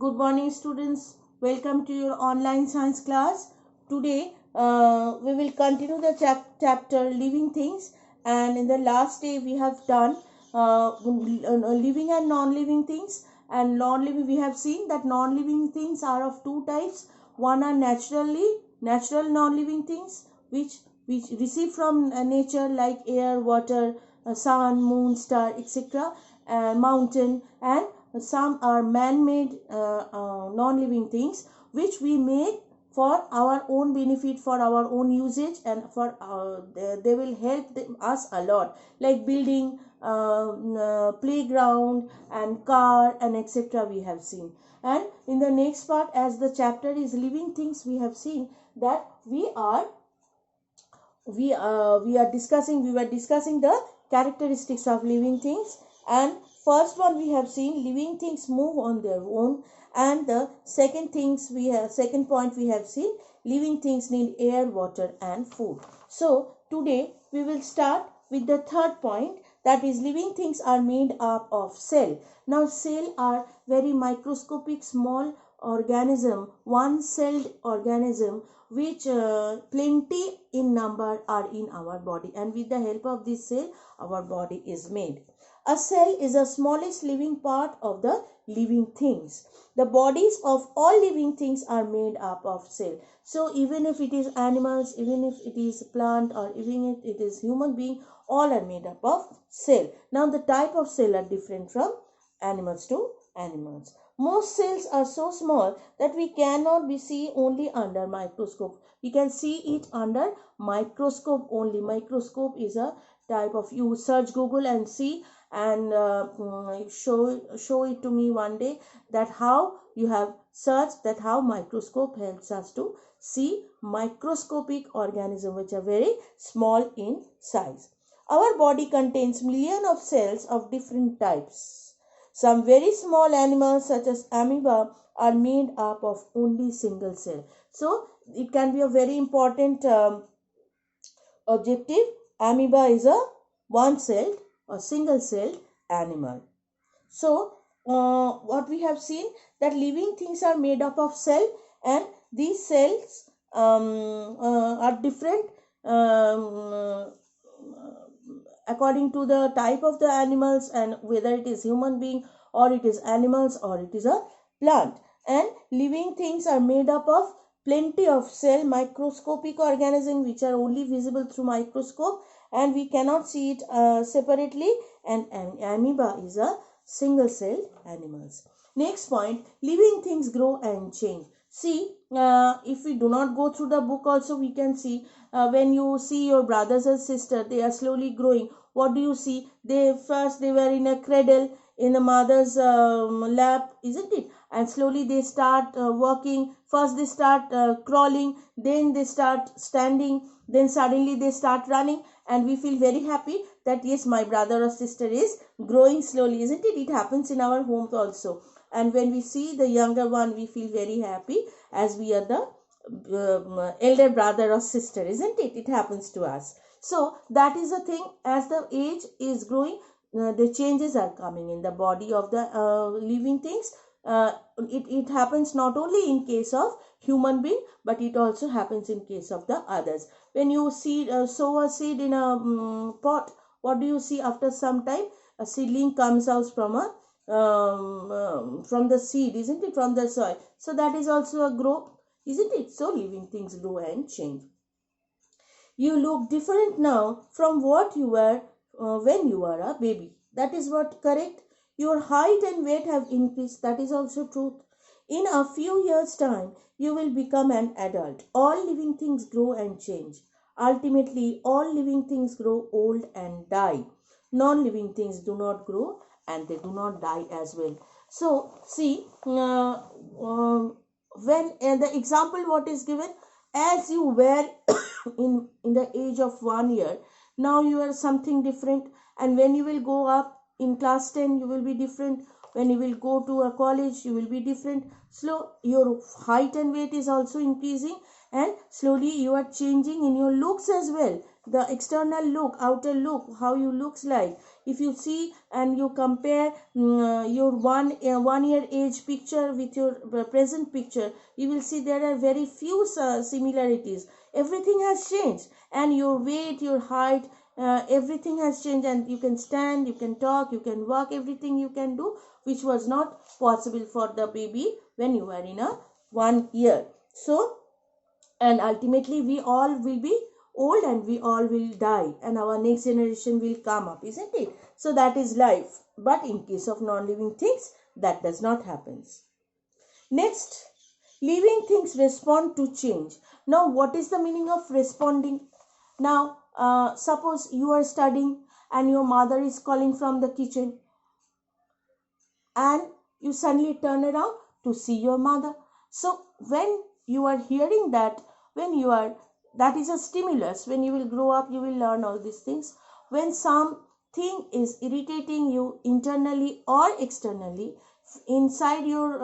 Good morning, students. Welcome to your online science class. Today, we will continue the chapter Living Things, and in the last day, we have done living and non-living things. And non-living, we have seen that non-living things are of two types. One are natural non-living things, which receive from nature, like air, water, sun, moon, star, etc., mountain, and some are man-made non-living things which we make for our own benefit, for our own usage, and for they will help us a lot, like building, playground and car and etc. we have seen. And in the next part, as the chapter is living things, we have seen that we were discussing the characteristics of living things. And first one, we have seen living things move on their own, and the second point we have seen living things need air, water and food. So today we will start with the third point, that is living things are made up of cell. Now cell are very microscopic small organism, one celled organism, which plenty in number are in our body, and with the help of this cell our body is made. A cell is the smallest living part of the living things. The bodies of all living things are made up of cell. So even if it is animals, even if it is plant, or even if it is human being, all are made up of cell. Now the type of cell are different from animals to animals. Most cells are so small that we cannot be see only under microscope. We can see it under microscope only. Microscope is a type of, you search Google and see, and show it to me one day, that how you have searched, that how microscope helps us to see microscopic organism which are very small in size. Our body contains millions of cells of different types. Some very small animals such as amoeba are made up of only single cell. So it can be a very important objective. Amoeba is a one-celled or single-celled animal. So what we have seen, that living things are made up of cell, and these cells are different according to the type of the animals, and whether it is human being or it is animals or it is a plant. And living things are made up of plenty of cell microscopic organisms which are only visible through microscope, and we cannot see it separately, and amoeba is a single celled animals. Next point, living things grow and change. See, if we do not go through the book also, we can see when you see your brothers and sisters, they are slowly growing. What do you see? They were in a cradle in the mother's lap, isn't it? And slowly they start walking. First they start crawling, then they start standing, then suddenly they start running, and we feel very happy that yes, my brother or sister is growing slowly, isn't it? It happens in our homes also. And when we see the younger one, we feel very happy, as we are the elder brother or sister, isn't it? It happens to us. So that is the thing. As the age is growing, the changes are coming in the body of the living things. It happens not only in case of human being, but it also happens in case of the others. When you sow a seed in a pot, what do you see? After some time, a seedling comes out from the seed, isn't it? From the soil. So that is also a growth, isn't it? So living things grow and change. You look different now from what you were when you were a baby. That is what correct. Your height and weight have increased. That is also truth. In a few years' time, you will become an adult. All living things grow and change. Ultimately, all living things grow old and die. Non-living things do not grow and they do not die as well. So, see, when the example what is given, as you were in the age of 1 year, now you are something different, and when you will go up in class 10, you will be different. When you will go to a college, you will be different. Your height and weight is also increasing, and slowly you are changing in your looks as well. The external look, outer look, how you looks like, If you see and you compare your 1 year age picture with your present picture, you will see there are very few similarities. Everything has changed, and your weight, your height, everything has changed, and you can stand, you can talk, you can walk, everything you can do, which was not possible for the baby when you were in a 1 year. So, and ultimately we all will be old and we all will die, and our next generation will come up, isn't it? So that is life. But in case of non-living things, that does not happen. Next, living things respond to change. Now, what is the meaning of responding? Now, suppose you are studying and your mother is calling from the kitchen, and you suddenly turn around to see your mother. So when you are hearing that, when you are, that is a stimulus. When you will grow up, you will learn all these things. When something is irritating you internally or externally, inside your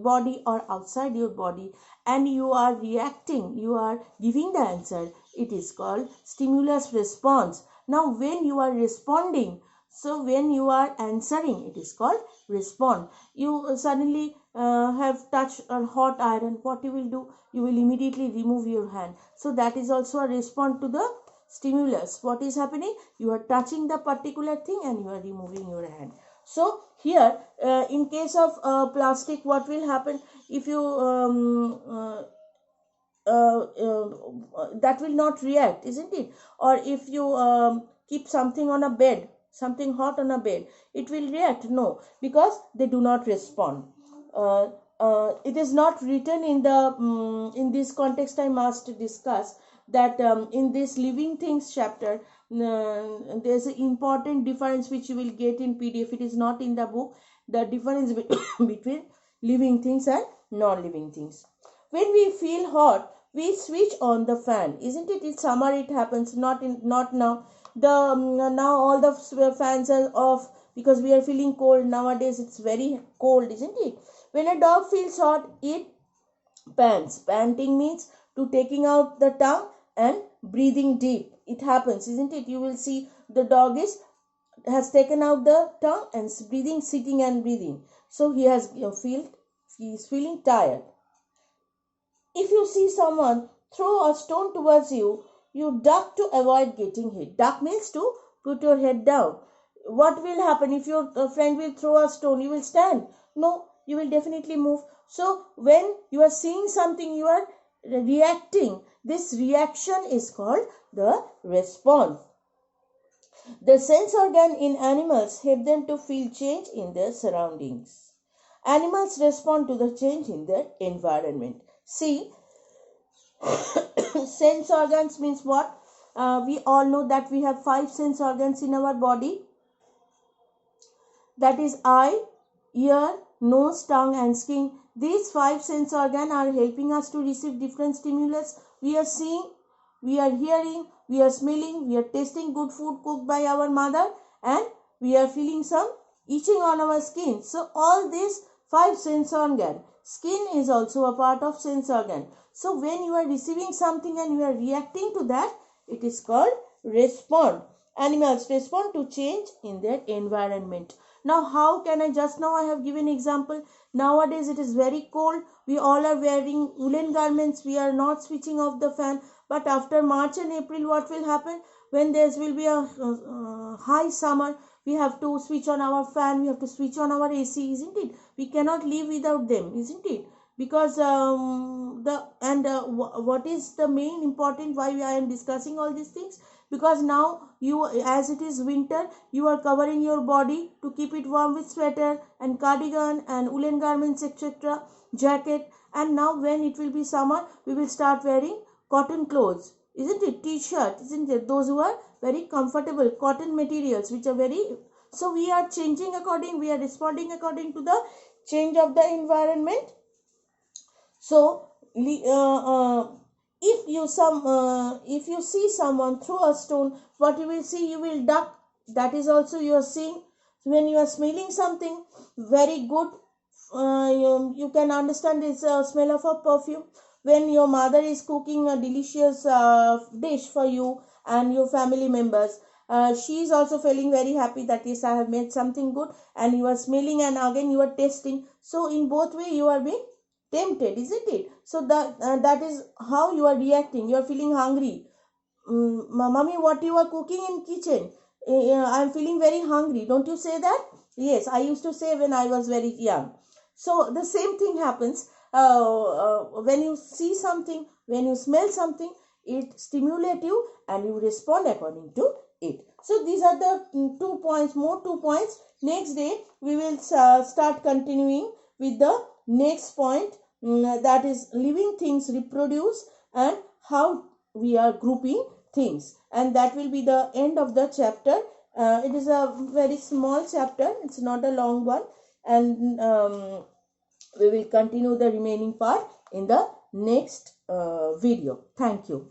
body or outside your body, and you are reacting, you are giving the answer, it is called stimulus response. Now when you are responding, so when you are answering, it is called respond. You suddenly have touched a hot iron, what you will do? You will immediately remove your hand. So that is also a response to the stimulus. What is happening? You are touching the particular thing and you are removing your hand. So here, in case of plastic, what will happen? If you that will not react, isn't it? Or if you keep something on a bed, something hot on a bed, it will react? No, because they do not respond. uh, it is not written in the in this context. I must discuss that in this living things chapter, there's an important difference which you will get in PDF. It is not in the book, the difference between living things and non-living things. When we feel hot, we switch on the fan, isn't it? In summer it happens, not now. The now all the fans are off because we are feeling cold nowadays. It's very cold, isn't it? When a dog feels hot, it pants. Panting means to taking out the tongue and breathing deep. It happens, isn't it? You will see the dog has taken out the tongue and breathing, sitting and breathing. So he has he is feeling tired. If you see someone throw a stone towards you, you duck to avoid getting hit. Duck means to put your head down. What will happen if your friend will throw a stone? You will stand? No, you will definitely move. So when you are seeing something, you are reacting. This reaction is called the response. The sense organ in animals help them to feel change in their surroundings. Animals respond to the change in their environment. See, sense organs means what? We all know that we have 5 sense organs in our body. That is eye, ear, nose, tongue and skin. These 5 sense organs are helping us to receive different stimulus. We are seeing, we are hearing, we are smelling, we are tasting good food cooked by our mother, and we are feeling some itching on our skin. So all these 5 sense organ. Skin is also a part of sense organ. So when you are receiving something and you are reacting to that, it is called respond. Animals respond to change in their environment. Now how can I, just now I have given example. Nowadays it is very cold. We all are wearing woolen garments. We are not switching off the fan. But after March and April, what will happen? When there will be a high summer, we have to switch on our fan. We have to switch on our AC, isn't it? We cannot live without them, isn't it? Because what is the main important why I am discussing all these things? Because now you, as it is winter, you are covering your body to keep it warm with sweater and cardigan and woolen garments, etc., jacket. And now when it will be summer, we will start wearing cotton clothes, isn't it? T-shirt, isn't it? Those who are very comfortable cotton materials, which are very, so we are changing according, we are responding according to the change of the environment. So if you see someone throw a stone, what you will see? You will duck. That is also you are seeing. When you are smelling something very good, you can understand it's a smell of a perfume. When your mother is cooking a delicious dish for you and your family members, she is also feeling very happy that yes, I have made something good, and you are smelling and again you are tasting. So in both way you are being tempted, isn't it? So that is how you are reacting. You are feeling hungry. Mommy, what you are cooking in kitchen? I'm feeling very hungry. Don't you say that? Yes, I used to say when I was very young. So the same thing happens when you see something, when you smell something, it stimulates you and you respond according to it. So these are the 2 points, more 2 points. Next day we will start continuing with the next point, that is living things reproduce and how we are grouping things, and that will be the end of the chapter. It is a very small chapter, it's not a long one, and we will continue the remaining part in the next video. Thank you.